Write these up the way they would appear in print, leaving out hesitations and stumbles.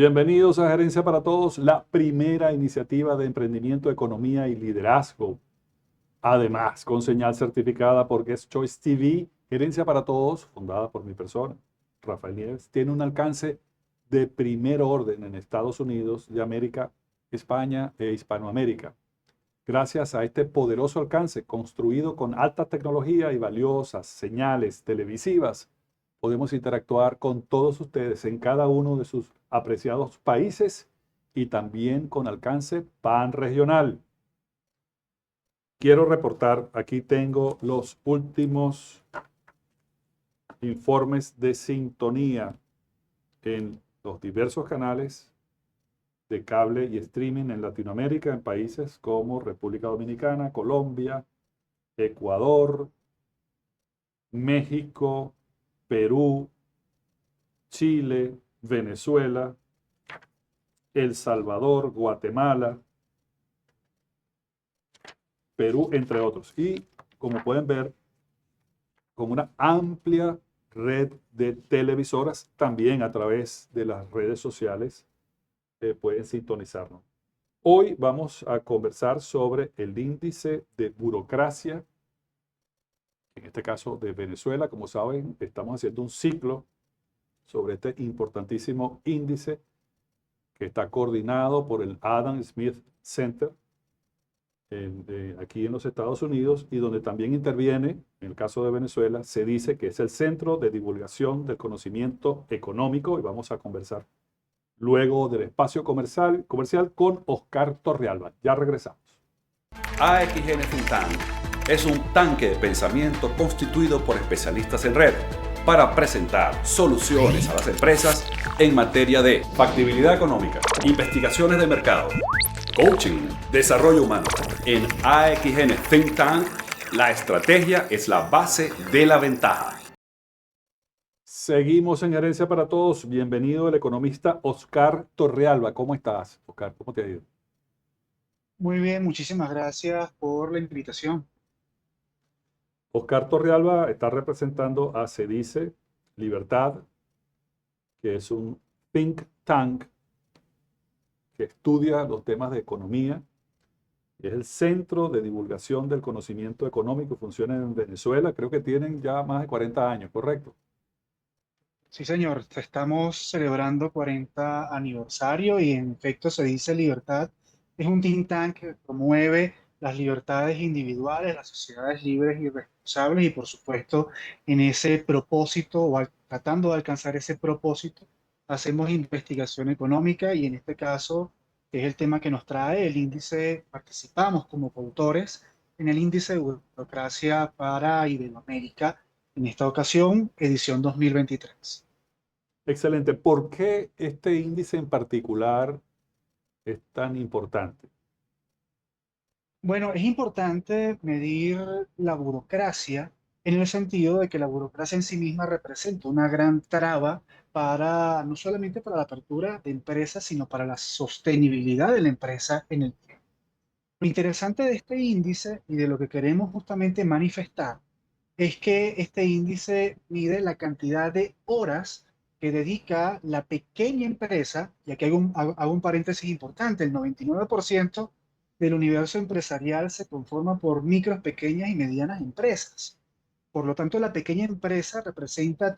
Bienvenidos a Gerencia para Todos, la primera iniciativa de emprendimiento, economía y liderazgo. Además, con señal certificada por Guest Choice TV, Gerencia para Todos, fundada por mi persona, Rafael Nieves, tiene un alcance de primer orden en Estados Unidos de América, España e Hispanoamérica. Gracias a este poderoso alcance construido con alta tecnología y valiosas señales televisivas, podemos interactuar con todos ustedes en cada uno de sus apreciados países y también con alcance panregional. Quiero reportar, aquí tengo los últimos informes de sintonía en los diversos canales de cable y streaming en Latinoamérica, en países como República Dominicana, Colombia, Ecuador, México, Perú, Chile, Venezuela, El Salvador, Guatemala, Perú, entre otros. Y como pueden ver, con una amplia red de televisoras, también a través de las redes sociales, pueden sintonizarnos. Hoy vamos a conversar sobre el índice de burocracia, en este caso de Venezuela. Como saben, estamos haciendo un ciclo sobre este importantísimo índice que está coordinado por el Adam Smith Center aquí en los Estados Unidos, y donde también interviene, en el caso de Venezuela, se dice que es el Centro de Divulgación del Conocimiento Económico, y vamos a conversar luego del espacio comercial con Oscar Torrealba. Ya regresamos. AXN Think Tank es un tanque de pensamiento constituido por especialistas en red para presentar soluciones a las empresas en materia de factibilidad económica, investigaciones de mercado, coaching, desarrollo humano. En AXN Think Tank, la estrategia es la base de la ventaja. Seguimos en Gerencia para Todos. Bienvenido el economista Oscar Torrealba. ¿Cómo estás, Oscar? ¿Cómo te ha ido? Muy bien, muchísimas gracias por la invitación. Oscar Torrealba está representando a CEDICE Libertad, que es un think tank que estudia los temas de economía. Es el Centro de Divulgación del Conocimiento Económico. Funciona en Venezuela. Creo que tienen ya más de 40 años, ¿correcto? Sí, señor, estamos celebrando 40 aniversario y en efecto se dice Libertad. Es un think tank que promueve las libertades individuales, las sociedades libres y responsables y por supuesto en ese propósito tratando de alcanzar ese propósito, hacemos investigación económica y en este caso, que es el tema que nos trae el índice, participamos como coautores en el índice de burocracia para Iberoamérica, en esta ocasión, edición 2023. Excelente. ¿Por qué este índice en particular es tan importante? Bueno, es importante medir la burocracia en el sentido de que la burocracia en sí misma representa una gran traba para, no solamente para la apertura de empresas, sino para la sostenibilidad de la empresa en el tiempo. Lo interesante de este índice y de lo que queremos justamente manifestar es que este índice mide la cantidad de horas que dedica la pequeña empresa, y aquí hago un paréntesis importante: el 99% del universo empresarial se conforma por micros, pequeñas y medianas empresas. Por lo tanto, la pequeña empresa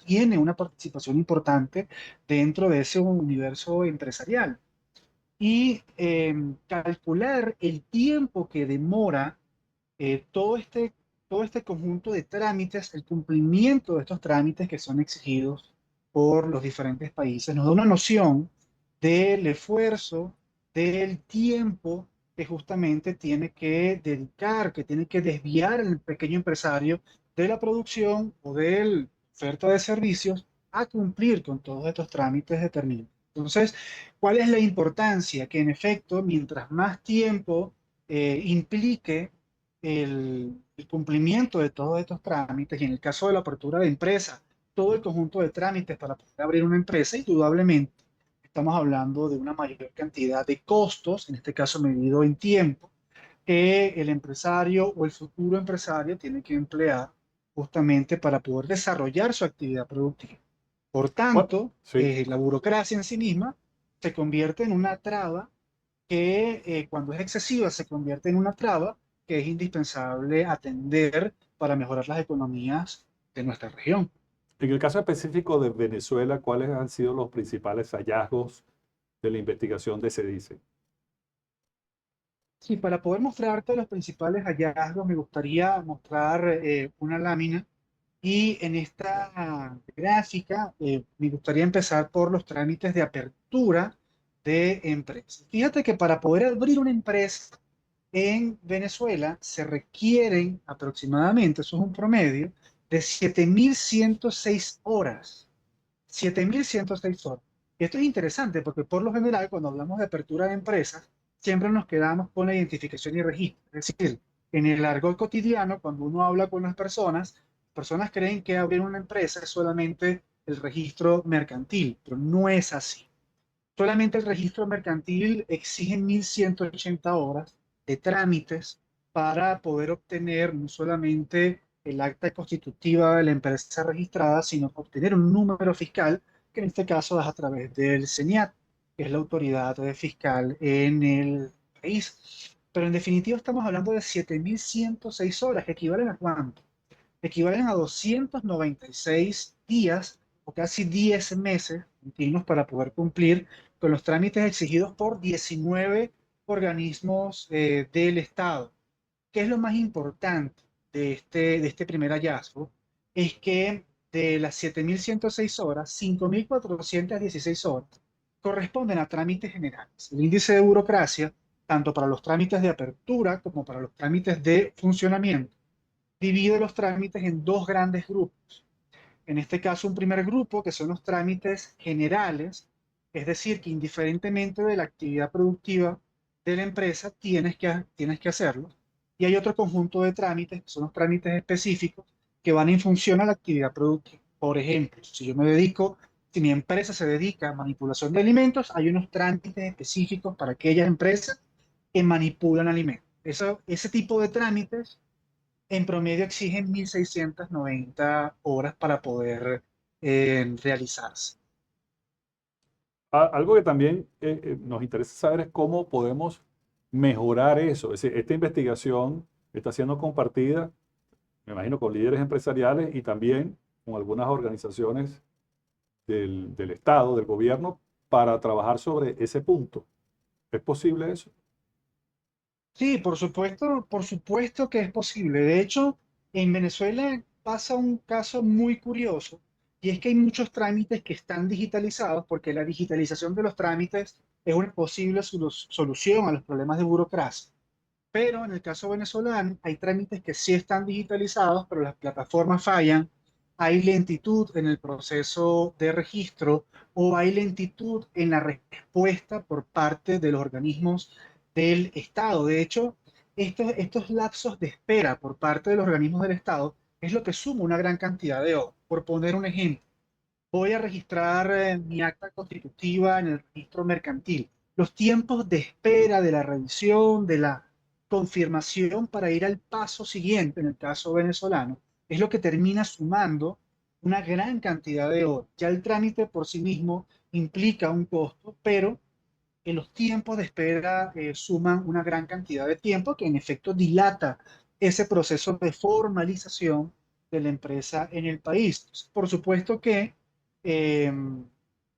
tiene una participación importante dentro de ese universo empresarial. Y calcular el tiempo que demora eh, todo este, todo este conjunto de trámites, el cumplimiento de estos trámites que son exigidos por los diferentes países, nos da una noción del esfuerzo, del tiempo que justamente tiene que dedicar, que tiene que desviar el pequeño empresario de la producción o de la oferta de servicios a cumplir con todos estos trámites determinados. Entonces, ¿cuál es la importancia? Que en efecto, mientras más tiempo implique el cumplimiento de todos estos trámites, y en el caso de la apertura de empresa, todo el conjunto de trámites para poder abrir una empresa, indudablemente estamos hablando de una mayor cantidad de costos, en este caso medido en tiempo, que el empresario o el futuro empresario tiene que emplear justamente para poder desarrollar su actividad productiva. Por Bueno, tanto, sí. la burocracia en sí misma se convierte en una traba que cuando es excesiva se convierte en una traba que es indispensable atender para mejorar las economías de nuestra región. En el caso específico de Venezuela, ¿cuáles han sido los principales hallazgos de la investigación de SEDICE? Sí, para poder mostrarte los principales hallazgos, me gustaría mostrar una lámina y en esta gráfica me gustaría empezar por los trámites de apertura de empresas. Fíjate que para poder abrir una empresa en Venezuela se requieren aproximadamente, eso es un promedio, de 7.106 horas. 7.106 horas. Y esto es interesante porque por lo general cuando hablamos de apertura de empresas, siempre nos quedamos con la identificación y registro. Es decir, en el argot cotidiano, cuando uno habla con las personas creen que abrir una empresa es solamente el registro mercantil, pero no es así. Solamente el registro mercantil exige 1.180 horas de trámites para poder obtener no solamente el acta constitutiva de la empresa registrada, sino obtener un número fiscal, que en este caso es a través del CENIAT, que es la autoridad fiscal en el país. Pero en definitiva estamos hablando de 7.106 horas, que equivalen a cuánto? Equivalen a 296 días o casi 10 meses continuos para poder cumplir con los trámites exigidos por 19 organismos del Estado. ¿Qué es lo más importante de este primer hallazgo? Es que de las 7.106 horas, 5.416 horas corresponden a trámites generales. El índice de burocracia, tanto para los trámites de apertura como para los trámites de funcionamiento, divide los trámites en dos grandes grupos. En este caso, un primer grupo que son los trámites generales, es decir, que indiferentemente de la actividad productiva de la empresa, tienes que hacerlo. Y hay otro conjunto de trámites, que son los trámites específicos, que van en función a la actividad productiva. Por ejemplo, si mi empresa se dedica a manipulación de alimentos, hay unos trámites específicos para aquellas empresas que manipulan alimentos. Ese tipo de trámites en promedio exigen 1.690 horas para poder realizarse. Algo que también nos interesa saber es cómo podemos mejorar eso. Es decir, esta investigación está siendo compartida, me imagino, con líderes empresariales y también con algunas organizaciones del Estado, del gobierno, para trabajar sobre ese punto. ¿Es posible eso? Sí, por supuesto que es posible. De hecho, en Venezuela pasa un caso muy curioso y es que hay muchos trámites que están digitalizados porque la digitalización de los trámites es una posible solución a los problemas de burocracia. Pero en el caso venezolano hay trámites que sí están digitalizados, pero las plataformas fallan, hay lentitud en el proceso de registro o hay lentitud en la respuesta por parte de los organismos del Estado. De hecho, estos lapsos de espera por parte de los organismos del Estado es lo que suma una gran cantidad de horas. Por poner un ejemplo, voy a registrar mi acta constitutiva en el registro mercantil. Los tiempos de espera de la revisión, de la confirmación para ir al paso siguiente, en el caso venezolano, es lo que termina sumando una gran cantidad de horas. Ya el trámite por sí mismo implica un costo, pero en los tiempos de espera suman una gran cantidad de tiempo que en efecto dilata ese proceso de formalización de la empresa en el país. Por supuesto que eh,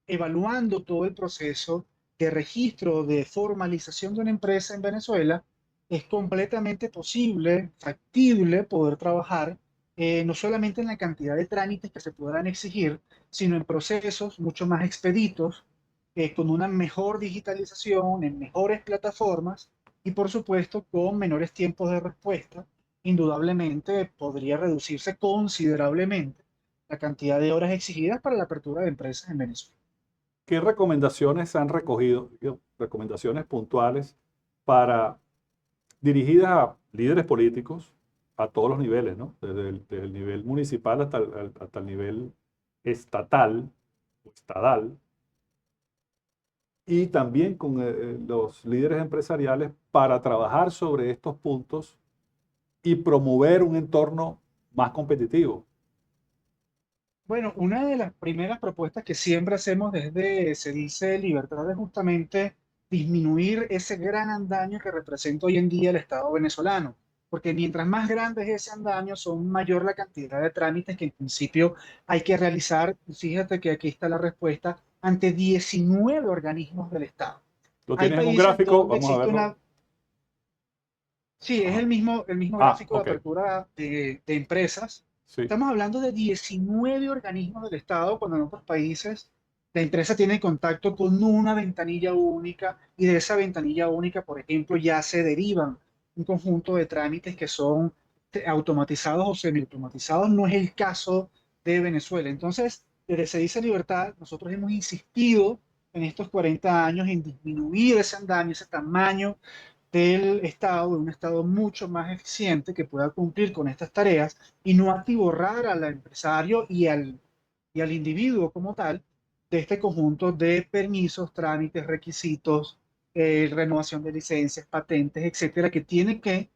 evaluando todo el proceso de registro de formalización de una empresa en Venezuela, es completamente posible, factible poder trabajar no solamente en la cantidad de trámites que se puedan exigir, sino en procesos mucho más expeditos, con una mejor digitalización, en mejores plataformas y por supuesto con menores tiempos de respuesta. Indudablemente podría reducirse considerablemente la cantidad de horas exigidas para la apertura de empresas en Venezuela. ¿Qué recomendaciones han recogido? Recomendaciones puntuales para dirigidas a líderes políticos a todos los niveles, ¿no? Desde el nivel municipal hasta el nivel estatal o estadal, y también con los líderes empresariales para trabajar sobre estos puntos y promover un entorno más competitivo. Bueno, una de las primeras propuestas que siempre hacemos desde Se dice Libertad es justamente disminuir ese gran andaño que representa hoy en día el Estado venezolano, porque mientras más grande es ese andaño, son mayor la cantidad de trámites que en principio hay que realizar. Fíjate que aquí está la respuesta ante 19 organismos del Estado. ¿Lo Hay tienes en un países gráfico? donde Vamos a existe verlo. una. Sí, es Ajá. el mismo Ah, gráfico de ok. apertura de empresas. Sí, Estamos hablando de 19 organismos del Estado, cuando en otros países la empresa tiene contacto con una ventanilla única y de esa ventanilla única, por ejemplo, ya se derivan un conjunto de trámites que son automatizados o semiautomatizados. No es el caso de Venezuela. Entonces, desde Se dice Libertad, nosotros hemos insistido en estos 40 años en disminuir ese andamio, ese tamaño del Estado, de un Estado mucho más eficiente que pueda cumplir con estas tareas y no atiborrar al empresario y al individuo como tal de este conjunto de permisos, trámites, requisitos, renovación de licencias, patentes, etcétera, que tiene que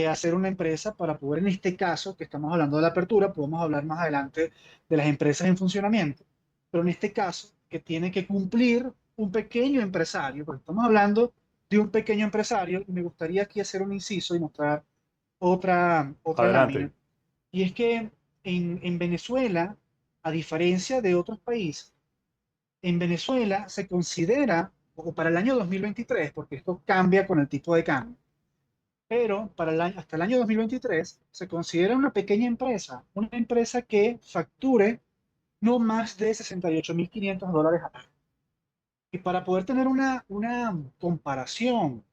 hacer una empresa para poder, en este caso, que estamos hablando de la apertura, podemos hablar más adelante de las empresas en funcionamiento, pero en este caso, que tiene que cumplir un pequeño empresario, porque estamos hablando de un pequeño empresario, y me gustaría aquí hacer un inciso y mostrar otra adelante. lámina. Y es que en Venezuela, a diferencia de otros países, en Venezuela se considera, o para el año 2023, porque esto cambia con el tipo de cambio, pero hasta el año 2023 se considera una empresa que facture no más de $68.500 al año. Y para poder tener una comparación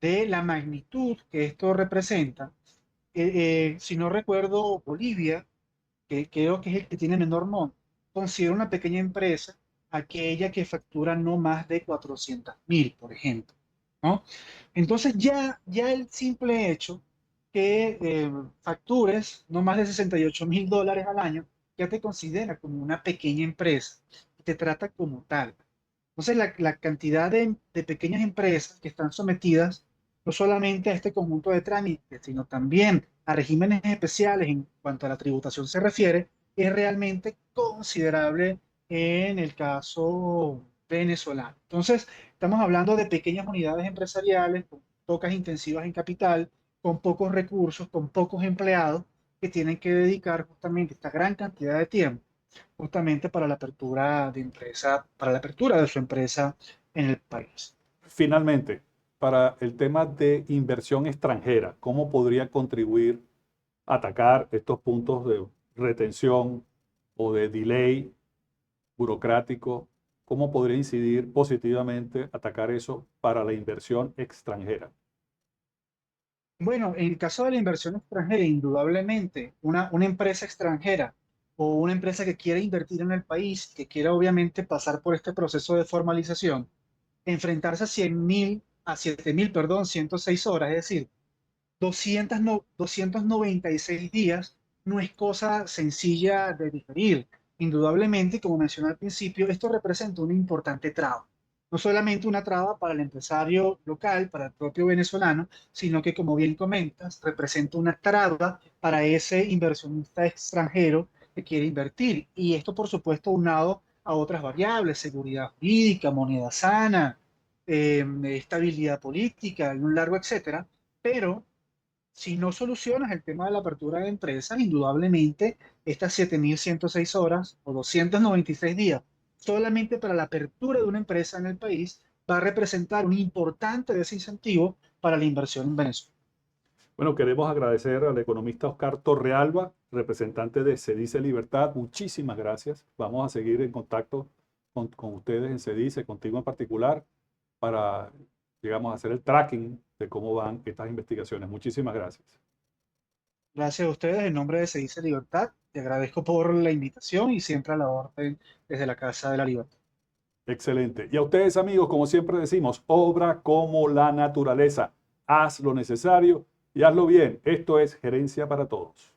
de la magnitud que esto representa, si no recuerdo, Bolivia, que creo que es el que tiene menor monto, considera una pequeña empresa aquella que factura no más de 400.000, por ejemplo, ¿no? Entonces ya el simple hecho que factures no más de $68.000 al año, ya te considera como una pequeña empresa y te trata como tal. Entonces, la cantidad de pequeñas empresas que están sometidas no solamente a este conjunto de trámites, sino también a regímenes especiales en cuanto a la tributación se refiere, es realmente considerable en el caso venezolano. Entonces, estamos hablando de pequeñas unidades empresariales con pocas intensivas en capital, con pocos recursos, con pocos empleados que tienen que dedicar justamente esta gran cantidad de tiempo justamente para la apertura de empresa, para la apertura de su empresa en el país. Finalmente, para el tema de inversión extranjera, ¿cómo podría contribuir a atacar estos puntos de retención o de delay burocrático? ¿Cómo podría incidir positivamente atacar eso para la inversión extranjera? Bueno, en el caso de la inversión extranjera, indudablemente, una empresa extranjera o una empresa que quiera invertir en el país, que quiera obviamente pasar por este proceso de formalización, enfrentarse a 100.000, a 7.000, perdón, 106 horas, es decir, 296 días, no es cosa sencilla de digerir. Indudablemente, como mencioné al principio, esto representa una importante traba. No solamente una traba para el empresario local, para el propio venezolano, sino que, como bien comentas, representa una traba para ese inversionista extranjero que quiere invertir. Y esto, por supuesto, unado a otras variables, seguridad jurídica, moneda sana, estabilidad política y un largo etcétera. Pero si no solucionas el tema de la apertura de empresas, indudablemente estas 7.106 horas o 296 días solamente para la apertura de una empresa en el país va a representar un importante desincentivo para la inversión en Venezuela. Bueno, queremos agradecer al economista Oscar Torrealba, representante de Cedice Libertad. Muchísimas gracias. Vamos a seguir en contacto con ustedes en Cedice, contigo en particular, para, digamos, hacer el tracking de cómo van estas investigaciones. Muchísimas gracias. Gracias a ustedes, en nombre de Se dice Libertad, te agradezco por la invitación y siempre a la orden desde la Casa de la Libertad. Excelente. Y a ustedes, amigos, como siempre decimos, obra como la naturaleza. Haz lo necesario y hazlo bien. Esto es Gerencia para Todos.